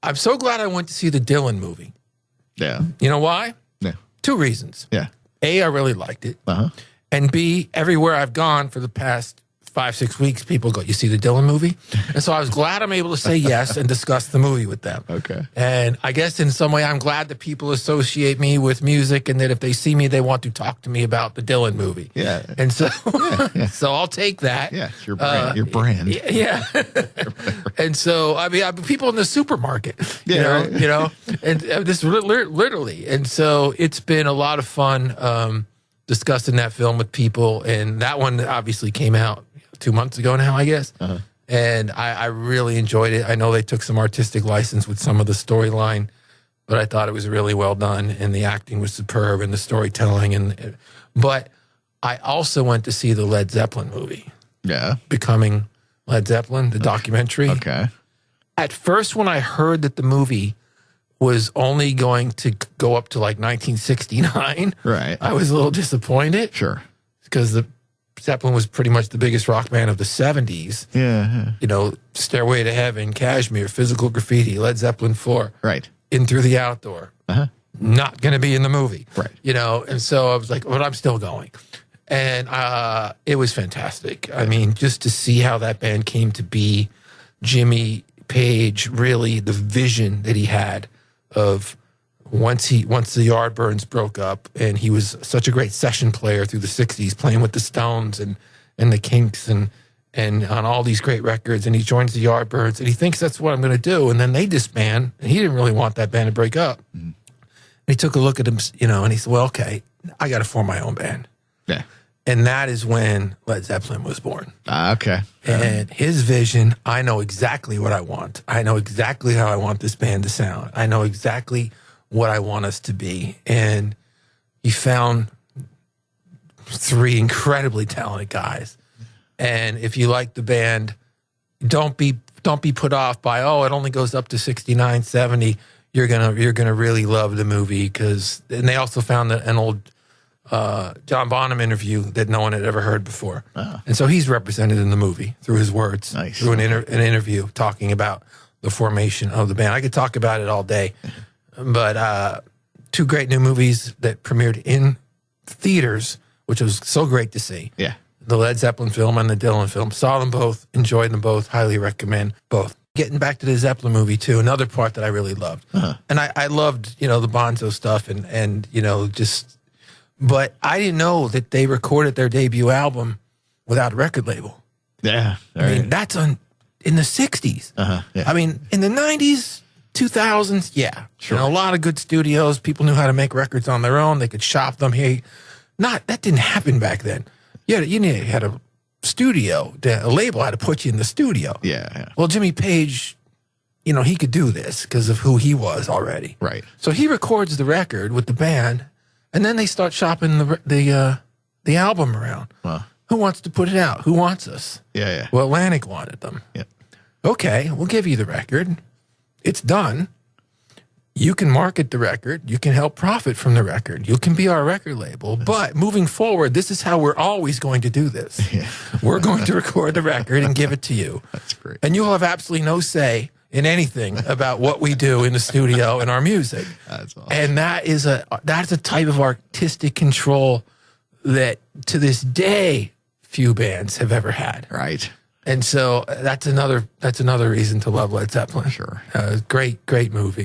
I'm so glad I went to see the Dylan movie. Yeah. You know why? Yeah. 2 reasons. Yeah. A, I really liked it. Uh-huh. And B, everywhere I've gone for the past 5-6 weeks, people go, you see the Dylan movie? And so I was glad I'm able to say yes and discuss the movie with them. Okay. And I guess in some way, I'm glad that people associate me with music and that if they see me, they want to talk to me about the Dylan movie. Yeah. And so, so I'll take that. Yeah. It's your brand. Your brand. Yeah. And so, I mean, people in the supermarket, Yeah, you know, and this literally. And so it's been a lot of fun discussing that film with people. And that one obviously came out 2 months ago now, I guess. Uh-huh. And I really enjoyed it. I know they took some artistic license with some of the storyline, but I thought it was really well done, and the acting was superb, and the storytelling. But I also went to see the Led Zeppelin movie. Yeah. Becoming Led Zeppelin, the documentary. Okay. At first, when I heard that the movie was only going to go up to like 1969, right, I was a little disappointed. Sure. Because the Zeppelin was pretty much the biggest rock band of the 70s. Yeah. You know, Stairway to Heaven, Kashmir, Physical Graffiti, Led Zeppelin 4. Right. In Through the Outdoor. Uh-huh. Not going to be in the movie. Right. You know, and so I was like, but I'm still going. And it was fantastic. I mean, just to see how that band came to be, Jimmy Page, really the vision that he had of once the Yardbirds broke up, and he was such a great session player through the 60s, playing with the Stones and the Kinks and on all these great records, and he joins the Yardbirds, and he thinks that's what I'm going to do, and then they disband, and he didn't really want that band to break up. Mm-hmm. And he took a look at him, you know, and he said, well, okay, I got to form my own band. Yeah. And that is when Led Zeppelin was born. Okay. And his vision, I know exactly what I want. I know exactly how I want this band to sound. I know exactly what I want us to be. And he found 3 incredibly talented guys. And if you like the band, don't be put off by, oh, it only goes up to 69, 70. You're gonna really love the movie, and they also found an old John Bonham interview that no one had ever heard before. Oh. And so he's represented in the movie through his words, nice. Through an interview talking about the formation of the band. I could talk about it all day, but 2 great new movies that premiered in theaters, which was so great to see. Yeah. The Led Zeppelin film and the Dylan film. Saw them both, enjoyed them both, highly recommend both. Getting back to the Zeppelin movie, too, another part that I really loved. Uh-huh. And I loved, you know, the Bonzo stuff and you know, just... But I didn't know that they recorded their debut album without a record label. Yeah. I mean, that's in the 60s. Uh-huh, yeah. I mean, in the 90s, 2000s, yeah. Sure. You know, a lot of good studios. People knew how to make records on their own. They could shop them. That didn't happen back then. You had a studio. A label had to put you in the studio. Yeah. Well, Jimmy Page, you know, he could do this because of who he was already. Right. So he records the record with the band, and then they start shopping the album around. Wow. Who wants to put it out? Who wants us? Yeah. Well, Atlantic wanted them. Yeah. Okay, we'll give you the record. It's done. You can market the record. You can help profit from the record. You can be our record label. But moving forward, this is how we're always going to do this. Yeah. We're going to record the record and give it to you. That's great. And you'll have absolutely no say in anything about what we do in the studio and our music. That's awesome. And that's a type of artistic control that to this day few bands have ever had. Right. And so that's another reason to love Led Zeppelin. Sure. Great movie.